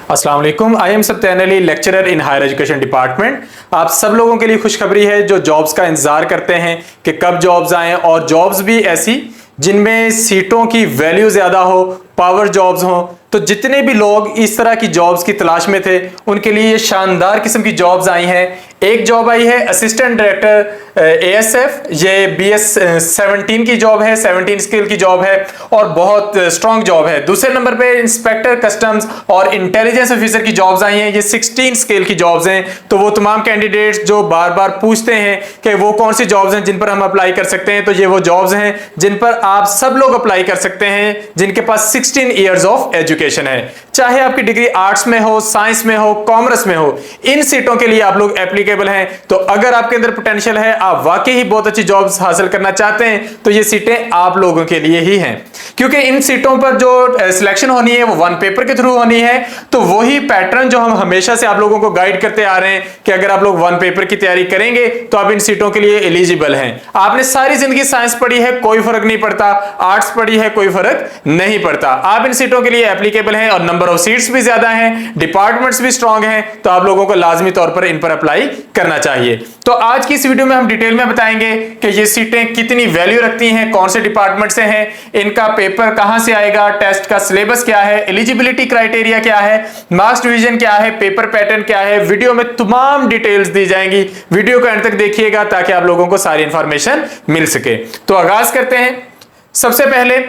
अस्सलाम वालेकुम। I am Satyan Ali, lecturer in higher education department. आप सब लोगों के लिए खुशखबरी है जो जॉब्स का इंतजार करते हैं कि कब जॉब्स आएं, और जॉब्स भी ऐसी जिनमें सीटों की वैल्यू ज्यादा हो, पावर जॉब्स हो। तो जितने भी लोग इस तरह की जॉब्स की तलाश में थे उनके लिए ये शानदार किस्म की जॉब्स आई हैं। एक जॉब आई है असिस्टेंट डायरेक्टर एएसएफ, ये BS 17 की जॉब है, 17 स्किल की जॉब है और बहुत स्ट्रॉन्ग जॉब है। दूसरे नंबर पे इंस्पेक्टर कस्टम्स और इंटेलिजेंस ऑफिसर की जॉब्स आई हैं, ये 16 स्किल की जॉब्स हैं। तो वो तमाम कैंडिडेट्स जो बार बार पूछते हैं कि वो कौन सी जॉब्स हैं जिन पर हम अप्लाई कर सकते हैं, तो ये वो जॉब्स हैं जिन पर आप सब लोग अप्लाई कर सकते हैं जिनके पास 16 ईयर्स ऑफ एजुकेशन है। चाहे आपकी डिग्री आर्ट्स में हो, साइंस में हो, कॉमर्स में हो, इन सीटों के लिए आप लोग एप्लीकेबल हैं। तो अगर आपके अंदर पोटेंशियल है, आप वाकई ही बहुत अच्छी जॉब्स हासिल करना चाहते हैं, तो ये सीटें आप लोगों के लिए ही हैं। क्योंकि इन सीटों पर जो सिलेक्शन होनी है वो वन पेपर के थ्रू होनी है। तो वही पैटर्न जो हम हमेशा से आप लोगों को गाइड करते आ रहे हैं कि अगर आप लोग वन पेपर की तैयारी करेंगे तो आप इन सीटों के लिए एलिजिबल हैं। आपने सारी जिंदगी साइंस पढ़ी है, कोई फर्क नहीं पड़ता, आर्ट्स पढ़ी है, कोई फर्क नहीं पड़ता, आप इन सीटों के लिए एप्लीकेबल हैं और नंबर ऑफ सीट्स भी ज्यादा हैं, डिपार्टमेंट्स भी स्ट्रांग हैं। तो आप लोगों को लाजमी तौर पर इन पर अप्लाई करना चाहिए। तो आज की इस वीडियो में हम डिटेल में बताएंगे कि ये सीटें कितनी वैल्यू रखती हैं, कौन से डिपार्टमेंट से हैं, इनका पेपर कहां से आएगा, टेस्ट का सिलेबस क्या है, एलिजिबिलिटी क्राइटेरिया क्या है, मार्क्स डिवीजन क्या है, पेपर पैटर्न क्या है। वीडियो में तमाम डिटेल्स दी जाएंगी। वीडियो को एंड तक देखिएगा ताकि आप लोगों को सारी इंफॉर्मेशन मिल सके। तो आगाज करते हैं। सबसे पहले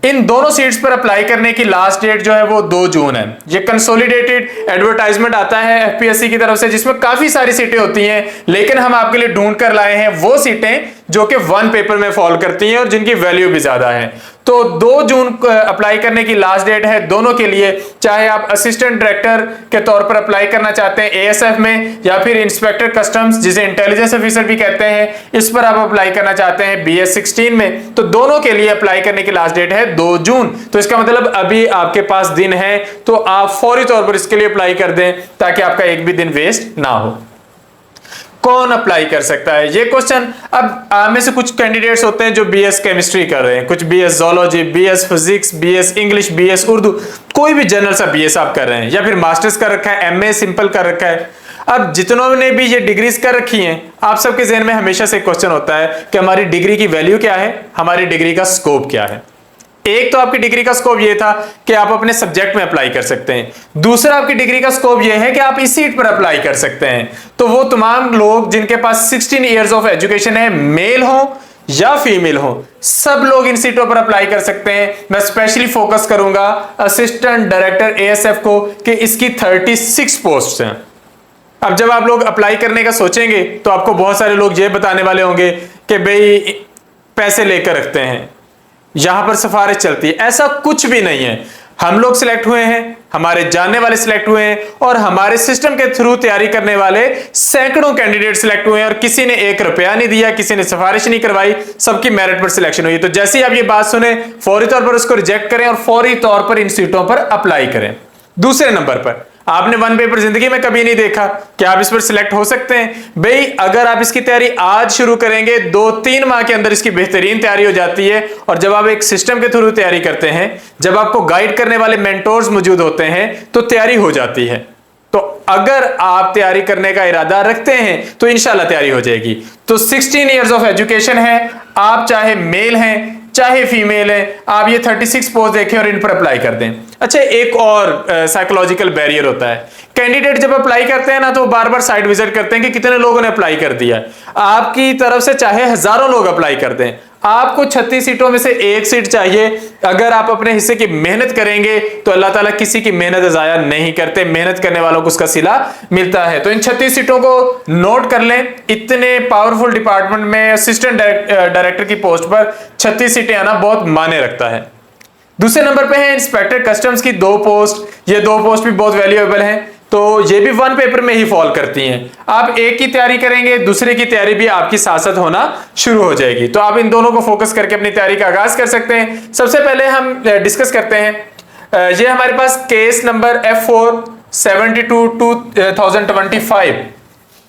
इन दोनों सीट्स पर अप्लाई करने की लास्ट डेट जो है वो 2 जून है। ये कंसोलिडेटेड एडवर्टाइजमेंट आता है एफपीएससी की तरफ से जिसमें काफी सारी सीटें होती हैं, लेकिन हम आपके लिए ढूंढ कर लाए हैं वो सीटें जो कि वन पेपर में फॉल करती हैं और जिनकी वैल्यू भी ज्यादा है। तो 2 जून अप्लाई करने की लास्ट डेट है दोनों के लिए। चाहे आप असिस्टेंट डायरेक्टर के तौर पर अप्लाई करना चाहते हैं एएसएफ में, या फिर इंस्पेक्टर कस्टम्स जिसे इंटेलिजेंस ऑफिसर भी कहते हैं, इस पर आप अप्लाई करना चाहते हैं BS 16 में, तो दोनों के लिए अप्लाई करने की लास्ट डेट है 2 जून। तो इसका मतलब अभी आपके पास दिन है, तो आप फौरी तौर पर इसके लिए अप्लाई कर दें ताकि आपका एक भी दिन वेस्ट ना हो। कौन अप्लाई कर सकता है ये क्वेश्चन। अब आप में से कुछ कैंडिडेट्स होते हैं जो BS केमिस्ट्री कर रहे हैं, कुछ BS zoology, BS physics, BS English, BS Urdu, कोई भी जनरल सा BS आप कर रहे हैं, या फिर मास्टर्स कर रखा है, MA सिंपल कर रखा है। अब जितनों ने भी ये डिग्रीज कर रखी हैं, आप सबके ज़हन में हमेशा से क्वेश्चन होता है कि हमारी डिग्री की वैल्यू क्या है, हमारी डिग्री का स्कोप क्या है। एक तो आपकी डिग्री का स्कोप ये था कि आप अपने सब्जेक्ट में अप्लाई कर सकते हैं, दूसरा आपकी डिग्री का स्कोप ये है कि आप इस सीट पर अप्लाई कर सकते हैं। तो वो तमाम लोग जिनके पास 16 ईयर्स ऑफ एजुकेशन है, मेल हो या फीमेल हो, सब लोग इन सीटों पर अप्लाई कर सकते हैं। मैं स्पेशली फोकस करूंगा असिस्टेंट डायरेक्टर एएसएफ को कि इसकी 36 पोस्ट हैं। अब जब आप लोग अप्लाई करने का सोचेंगे तो आपको बहुत सारे लोग ये बताने वाले होंगे कि भाई पैसे लेकर रखते हैं, यहां पर सिफारिश चलती है। ऐसा कुछ भी नहीं है। हम लोग सिलेक्ट हुए हैं, हमारे जानने वाले सिलेक्ट हुए हैं, और हमारे सिस्टम के थ्रू तैयारी करने वाले सैकड़ों कैंडिडेट सिलेक्ट हुए हैं, और किसी ने 1 रुपया नहीं दिया, किसी ने सिफारिश नहीं करवाई, सबकी मेरिट पर सिलेक्शन हुई। तो जैसे ही आप ये बात सुने, फौरी तौर पर उसको रिजेक्ट करें और फौरी तौर पर इन सीटों पर अप्लाई करें। दूसरे नंबर पर, आपने वन पेपर जिंदगी में कभी नहीं देखा, क्या आप इस पर सिलेक्ट हो सकते हैं? भाई अगर आप इसकी तैयारी आज शुरू करेंगे, 2-3 माह के अंदर इसकी बेहतरीन तैयारी हो जाती है। और जब आप एक सिस्टम के थ्रू तैयारी करते हैं, जब आपको गाइड करने वाले मेंटोर्स मौजूद होते हैं, तो तैयारी हो जाती है। तो अगर आप तैयारी करने का इरादा रखते हैं तो इंशाल्लाह तैयारी हो जाएगी। तो 16 ईयर्स ऑफ एजुकेशन है, आप चाहे मेल हैं चाहे फीमेल है, आप ये 36 पोस्ट देखें और इन पर अप्लाई कर दें। अच्छा, एक और साइकोलॉजिकल बैरियर होता है। कैंडिडेट जब अप्लाई करते हैं ना, तो बार बार साइट विजिट करते हैं कि कितने लोगों ने अप्लाई कर दिया। आपकी तरफ से चाहे हजारों लोग अप्लाई कर दें, आपको 36 सीटों में से 1 सीट चाहिए। अगर आप अपने हिस्से की मेहनत करेंगे तो अल्लाह ताला किसी की मेहनत ज़ाया नहीं करते, मेहनत करने वालों को उसका सिला मिलता है। तो इन 36 सीटों को नोट कर लें। इतने पावरफुल डिपार्टमेंट में असिस्टेंट डायरेक्टर की पोस्ट पर 36 सीटें आना बहुत मायने रखता है। दूसरे नंबर पे है इंस्पेक्टर कस्टम्स की 2 पोस्ट। ये 2 पोस्ट भी बहुत वैल्यूएबल हैं, तो ये भी वन पेपर में ही फॉल करती हैं। आप एक की तैयारी करेंगे, दूसरे की तैयारी भी आपकी साथ साथ होना शुरू हो जाएगी। तो आप इन दोनों को फोकस करके अपनी तैयारी का आगाज कर सकते हैं। सबसे पहले हम डिस्कस करते हैं, ये हमारे पास केस नंबर F4 72/2025।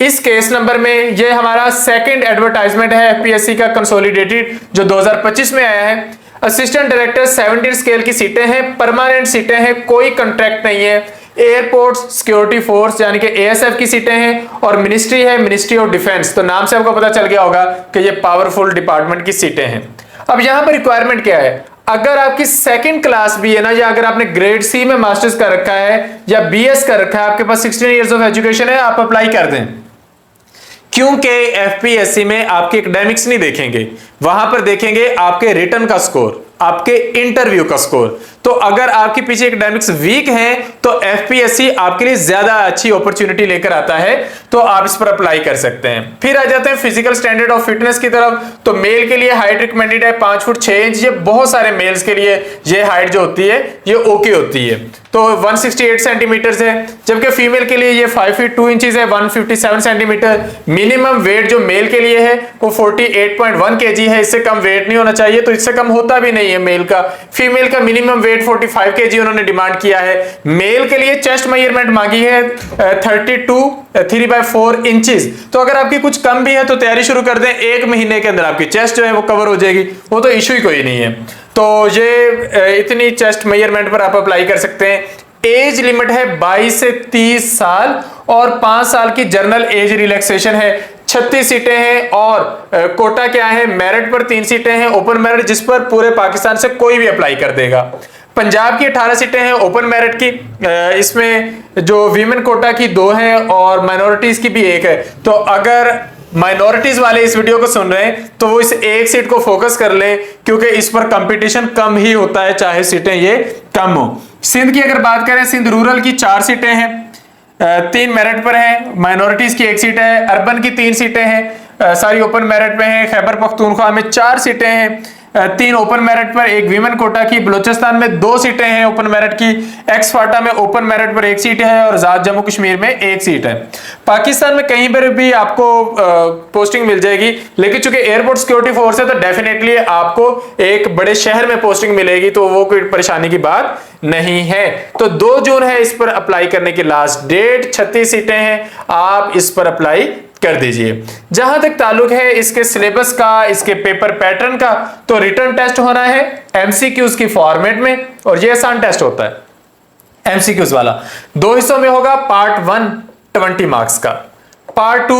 इस केस नंबर में ये हमारा सेकंड एडवर्टाइजमेंट है एफपीएससी का कंसोलिडेटेड, जो 2025 में आया है। असिस्टेंट डायरेक्टर 17 स्केल की सीटें हैं, परमानेंट सीटें हैं, कोई कॉन्ट्रैक्ट नहीं है। एयरपोर्ट्स सिक्योरिटी फोर्स यानी कि एएसएफ की सीटें हैं, और मिनिस्ट्री है मिनिस्ट्री ऑफ डिफेंस। तो नाम से आपको पता चल गया होगा कि ये पावरफुल डिपार्टमेंट की सीटें हैं। अब यहां पर रिक्वायरमेंट क्या है, अगर आपकी सेकंड क्लास भी है ना, या अगर आपने ग्रेड सी में मास्टर्स कर रखा है या बीएस कर रखा है, आपके पास 16 इयर्स ऑफ एजुकेशन है, आप अप्लाई कर दें। क्योंकि एफपीएससी में आपके एकेडमिक्स नहीं देखेंगे, वहां पर देखेंगे आपके रिटन का स्कोर, आपके इंटरव्यू का स्कोर। तो अगर आपके पीछे एकेडमिक्स वीक हैं तो एफपीएससी आपके लिए ज्यादा अच्छी अपॉर्चुनिटी लेकर आता है, तो आप इस पर अप्लाई कर सकते हैं। फिर आ जाते हैं फिजिकल स्टैंडर्ड ऑफ फिटनेस की तरफ। तो मेल के लिए हाइट रिकमेंडेड है 5 फुट 6 इंच। ये बहुत सारे मेल्स के लिए ये हाइट जो होती है ये ओके होती है, तो 168 सेंटीमीटर है, जबकि फीमेल के लिए ये 5 फीट 2 इंचेस है 157 सेंटीमीटर। मिनिमम वेट जो मेल के लिए है वो 48.1 केजी है, इससे कम वेट नहीं होना चाहिए, तो इससे कम होता भी नहीं है मेल का। फीमेल का मिनिमम वेट 45 केजी उन्होंने डिमांड किया है। मेल के लिए चेस्ट मेजरमेंट मांगी है 32 3/4 इंचेस। तो अगर आपकी कुछ कम भी है तो तैयारी शुरू कर दें, 1 महीने के अंदर आपकी चेस्ट जो है वो कवर हो जाएगी, वो तो इशू ही कोई नहीं है। तो ये इतनी चेस्ट मेजरमेंट पर आप अप्लाई कर सकते हैं। एज लिमिट है 22 से 30 साल और 5 साल की जनरल एज रिलैक्सेशन है। 36 सीटें हैं और कोटा क्या है, मेरिट पर 3 सीटें हैं, ओपन मेरिट जिस पर पूरे पाकिस्तान से कोई भी अप्लाई कर देगा। पंजाब की 18 सीटें हैं ओपन मेरिट की, इसमें जो वीमेन कोटा की 2 हैं और माइनॉरिटीज की भी 1 है। तो अगर माइनॉरिटीज वाले इस वीडियो को सुन रहे हैं तो वो इस एक सीट को फोकस कर लें, क्योंकि इस पर कंपटीशन कम ही होता है चाहे सीटें ये कम हो। सिंध की अगर बात करें, सिंध रूरल की 4 सीटें हैं, 3 मेरिट पर है, माइनॉरिटीज की 1 सीट है, अर्बन की 3 सीटें हैं, सारी ओपन मेरिट पे हैं। खैबर पख्तूनख्वा में 4 सीटें हैं, 3 ओपन मेरिट पर, 1 वीमेन कोटा की। बलूचिस्तान में 2 सीटें हैं ओपन मेरिट की, एक्स फाटा में ओपन मेरिट पर 1 सीट है और आजाद जम्मू कश्मीर में 1 सीट है। पाकिस्तान में कहीं पर भी आपको पोस्टिंग मिल जाएगी, लेकिन चूंकि एयरपोर्ट सिक्योरिटी फोर्स है तो डेफिनेटली आपको एक बड़े शहर में पोस्टिंग मिलेगी, तो वो कोई परेशानी की बात नहीं है। तो 2 जून है इस पर अप्लाई करने की लास्ट डेट। 36 सीटें हैं, आप इस पर अप्लाई कर दीजिए। जहां तक ताल्लुक है इसके सिलेबस का, इसके पेपर पैटर्न का, तो रिटर्न टेस्ट होना है एमसीक्यूज की फॉर्मेट में, और ये आसान टेस्ट होता है एमसीक्यूज वाला। 2 हिस्सों में होगा, पार्ट 1 20 मार्क्स का, पार्ट 2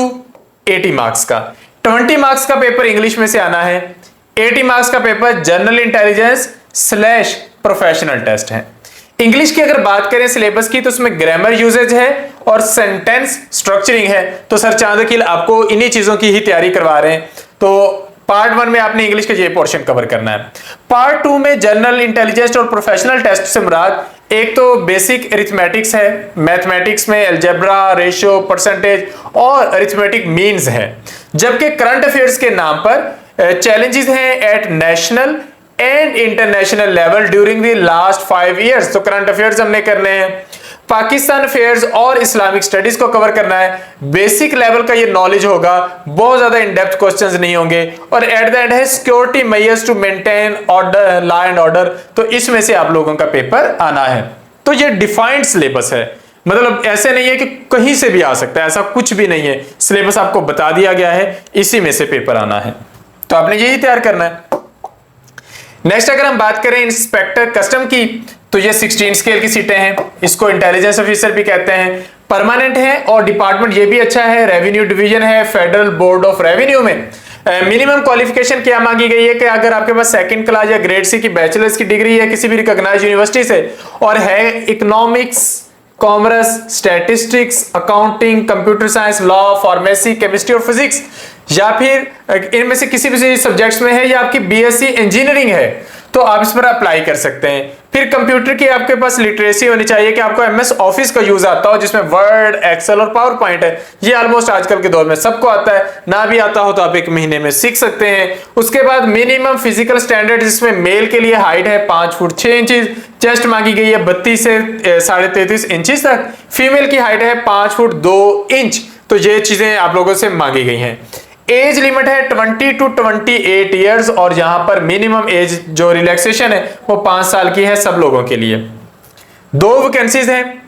80 मार्क्स का। 20 मार्क्स का पेपर इंग्लिश में से आना है, 80 मार्क्स का paper general intelligence / professional test है। इंग्लिश की अगर बात करें सिलेबस की, तो उसमें ग्रामर यूजेज है और सेंटेंस स्ट्रक्चरिंग है। तो सर चांदखिल आपको इन्हीं चीजों की ही तैयारी करवा रहे हैं। तो पार्ट 1 में आपने इंग्लिश का ये पोर्शन कवर करना है। पार्ट 2 में जनरल इंटेलिजेंस और प्रोफेशनल टेस्ट से मुराद एक तो बेसिक अरिथमेटिक्स है, मैथमेटिक्स में अलजेब्रा, रेशियो, परसेंटेज और अरिथमेटिक मीन्स है, जबकि करंट अफेयर्स के नाम पर चैलेंजेस हैं at national and international level during the last 5 years. तो करंट अफेयर्स हमने करने हैं, पाकिस्तान अफेयर्स और इस्लामिक स्टडीज को कवर करना है। बेसिक लेवल का ये नॉलेज होगा, बहुत ज्यादा इन डेप्थ क्वेश्चंस नहीं होंगे। और एट द एंड है security measures to maintain order, law and order. तो इसमें से आप लोगों का पेपर आना है। तो ये डिफाइंड सिलेबस है, मतलब ऐसे नहीं है कि कहीं से भी आ सकता है, ऐसा कुछ भी नहीं है। सिलेबस आपको बता दिया गया है, इसी में से पेपर आना है, तो आपने यही तैयार करना है। नेक्स्ट अगर हम बात करें इंस्पेक्टर कस्टम की, तो ये 16 स्केल की सीटें हैं, इसको इंटेलिजेंस ऑफिसर भी कहते हैं, परमानेंट है और डिपार्टमेंट ये भी अच्छा है, रेवेन्यू डिवीजन है फेडरल बोर्ड ऑफ रेवेन्यू में। मिनिमम क्वालिफिकेशन क्या मांगी गई है कि अगर आपके पास सेकंड क्लास या ग्रेड सी की बैचलर्स की डिग्री है किसी भी रिकॉग्नाइज्ड यूनिवर्सिटी से, और है economics, commerce, statistics, accounting, computer science, law, pharmacy, chemistry और फिजिक्स, या फिर इनमें से किसी भी सब्जेक्ट्स में है, या आपकी बीएससी इंजीनियरिंग है, तो आप इस पर अप्लाई कर सकते हैं। फिर कंप्यूटर की आपके पास लिटरेसी होनी चाहिए कि आपको एमएस ऑफिस का यूज आता हो, जिसमें वर्ड, एक्सेल और पावर पॉइंट है। ये ऑलमोस्ट आजकल के दौर में सबको आता है, ना भी आता हो तो आप 1 महीने में सीख सकते हैं। उसके बाद मिनिमम फिजिकल स्टैंडर्ड, जिसमें मेल के लिए हाइट है 5 फुट 6 इंचेस, चेस्ट मांगी गई है 32 से 33.5 इंचेस तक, फीमेल की हाइट है 5 फुट 2 इंच। तो ये चीजें आप लोगों से मांगी गई हैं। एज लिमिट है 20 to 28 ईयर्स, और यहां पर मिनिमम एज जो रिलैक्सेशन है वो 5 साल की है सब लोगों के लिए। 2 वैकेंसीज हैं,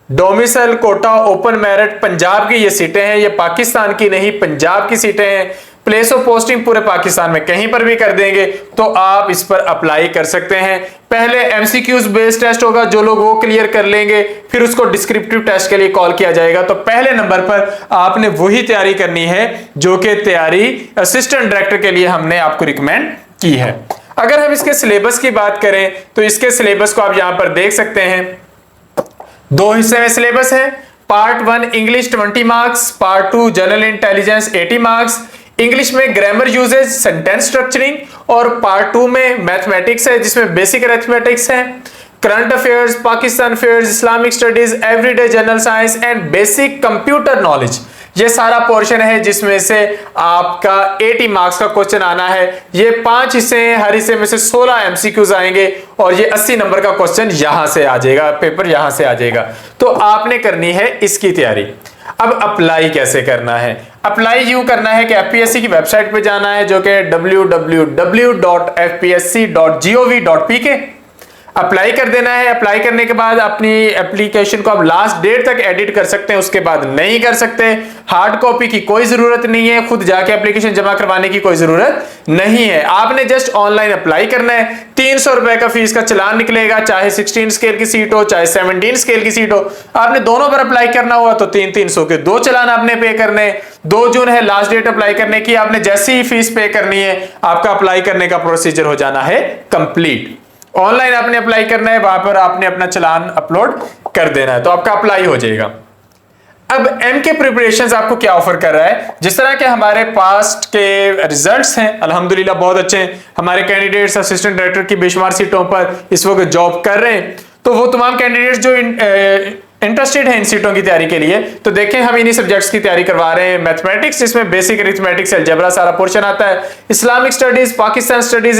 domicile quota open merit, Punjab की ये सीटें हैं, ये पाकिस्तान की नहीं पंजाब की सीटें हैं। प्लेस ऑफ पोस्टिंग पूरे पाकिस्तान में कहीं पर भी कर देंगे तो आप इस पर अप्लाई कर सकते हैं। पहले एमसीक्यूज बेस्ड टेस्ट होगा, जो लोग वो क्लियर कर लेंगे फिर उसको डिस्क्रिप्टिव टेस्ट के लिए कॉल किया जाएगा। तो पहले नंबर पर आपने वही तैयारी करनी है जो कि तैयारी असिस्टेंट डायरेक्टर के लिए हमने आपको रिकमेंड की है। अगर हम इसके सिलेबस की बात करें तो इसके सिलेबस को आप यहां पर देख सकते हैं, 2 हिस्से में सिलेबस है। Part 1 English 20 marks, part 2 general intelligence 80 marks, English में ग्रामर यूजेज, सेंटेंस स्ट्रक्चरिंग, और पार्ट 2 में मैथमेटिक्स है जिसमें बेसिक अरिथमेटिक्स है, current affairs, Pakistan affairs, Islamic studies, everyday general science and basic computer knowledge. ये सारा पोर्शन है जिसमें से आपका 80 मार्क्स का क्वेश्चन आना है। ये 5 हिस्से हैं, हर हिस्से में से 16 एमसीक्यूज आएंगे और ये 80 नंबर का क्वेश्चन यहां से आ जाएगा, पेपर यहां से आ जाएगा। तो आपने करनी है इसकी तैयारी। अब अप्लाई कैसे करना है? अप्लाई यूं करना है कि एफपीएससी की वेबसाइट पे जाना है जो कि www.fpsc.gov.pk, अप्लाई कर देना है। अप्लाई करने के बाद अपनी एप्लीकेशन को आप लास्ट डेट तक एडिट कर सकते हैं, उसके बाद नहीं कर सकते। हार्ड कॉपी की कोई जरूरत नहीं है, खुद जाके एप्लीकेशन जमा करवाने की कोई जरूरत नहीं है। आपने जस्ट ऑनलाइन अप्लाई करना है। 300 रुपए का फीस का चलान निकलेगा, चाहे 16 स्केल की सीट हो चाहे 17 स्केल की सीट हो। आपने दोनों पर अप्लाई करना हुआ तो 300 के 2 चलान आपने पे करने। 2 जून है लास्ट डेट अप्लाई करने की। आपने जैसी ही फीस पे करनी है आपका अप्लाई करने का प्रोसीजर हो जाना है कंप्लीट। ऑनलाइन आपने अप्लाई करना है, वहां पर आपने अपना चलान अपलोड कर देना है तो आपका अप्लाई हो जाएगा। अब एमके प्रिपरेशंस आपको क्या ऑफर कर रहा है? जिस तरह के हमारे पास्ट के रिजल्ट्स हैं अल्हम्दुलिल्लाह बहुत अच्छे हैं, हमारे कैंडिडेट्स असिस्टेंट डायरेक्टर की बेशुमार सीटों पर इस वक्त जॉब कर रहे हैं। तो वो तमाम कैंडिडेट्स जो इंटरेस्टेड है इन सीटों की तैयारी के लिए, तो देखें हम इन्हीं सब्जेक्ट्स की तैयारी करवा रहे हैं। मैथमेटिक्स जिसमें बेसिक अरिथमेटिक्स, अलजेब्रा सारा पोर्शन आता है, Islamic studies, Pakistan studies,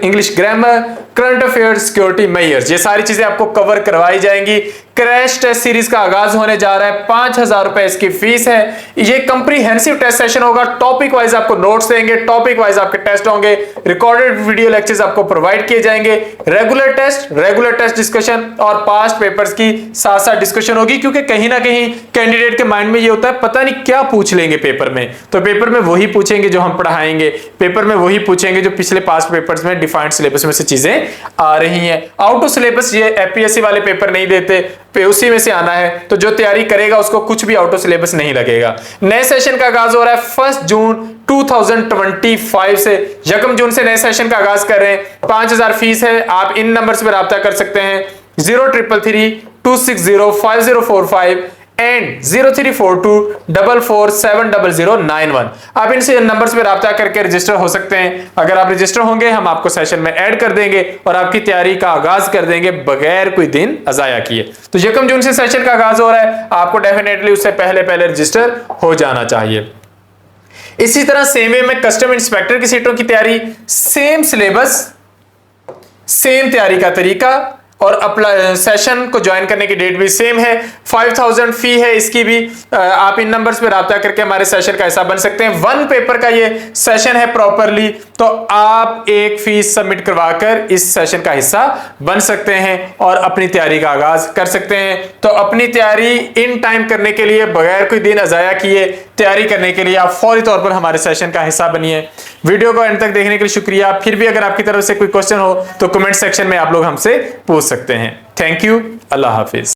English grammar, current affairs, security measures, ये सारी चीजें आपको कवर करवाई जाएंगी। क्रैश टेस्ट सीरीज का आगाज होने जा रहा है, 5000 रुपए इसकी फीस है। ये कंप्रीहेंसिव टेस्ट सेशन होगा, टॉपिक वाइज आपको नोट्स देंगे, टॉपिक वाइज आपके टेस्ट होंगे, रिकॉर्डेड वीडियो लेक्चर्स आपको प्रोवाइड किए जाएंगे, रेगुलर टेस्ट डिस्कशन और पास्ट पेपर्स की साथ साथ डिस्कशन होगी। क्योंकि कहीं ना कहीं कैंडिडेट के माइंड में ये होता है पता नहीं क्या पूछ लेंगे पेपर में, तो पेपर में वही पूछेंगे जो हम पढ़ाएंगे, पेपर में वही पूछेंगे जो पिछले पास्ट पेपर्स में डिफाइंड सिलेबस में से चीजें आ रही हैं। आउट ऑफ सिलेबस ये एपीएससी वाले पेपर नहीं देते, उसी में से आना है, तो जो तैयारी करेगा उसको कुछ भी आउट ऑफ सिलेबस नहीं लगेगा। नए सेशन का आगाज हो रहा है 1 जून 2025 से, 1 जून से नए सेशन का आगाज कर रहे हैं। 5000 फीस है। आप इन नंबर्स पर राब्ता कर सकते हैं 0333-260-5045 एंड 0342447091। आप इनसे नंबर्स पे राब्ता करके रजिस्टर हो सकते हैं। अगर आप रजिस्टर होंगे हम आपको सेशन में ऐड कर देंगे और आपकी तैयारी का आगाज कर देंगे बगैर कोई दिन अजाया किए। तो 1 जून से सेशन का आगाज हो रहा है, आपको डेफिनेटली उससे पहले रजिस्टर हो जाना चाहिए। इसी तरह सेम वे में कस्टम इंस्पेक्टर की सीटों की तैयारी, सेम सिलेबस, सेम तैयारी का तरीका और अप्लाई सेशन को ज्वाइन करने की डेट भी सेम है। 5000 फी है इसकी भी। आप इन नंबर्स पे राब्ता करके हमारे सेशन का हिस्सा बन सकते हैं। 1 पेपर का ये सेशन है प्रॉपरली, तो आप एक फीस सबमिट करवाकर इस सेशन का हिस्सा बन सकते हैं और अपनी तैयारी का आगाज कर सकते हैं। तो अपनी तैयारी इन टाइम करने के लिए बगैर कोई दिन अजाया किए तैयारी करने के लिए आप फौरी तौर पर हमारे सेशन का हिस्सा बनिए। वीडियो को एंड तक देखने के लिए शुक्रिया। फिर भी अगर आपकी तरफ से कोई क्वेश्चन हो तो कमेंट सेक्शन में आप लोग हमसे पूछ सकते हैं। Thank you. Allah Hafiz.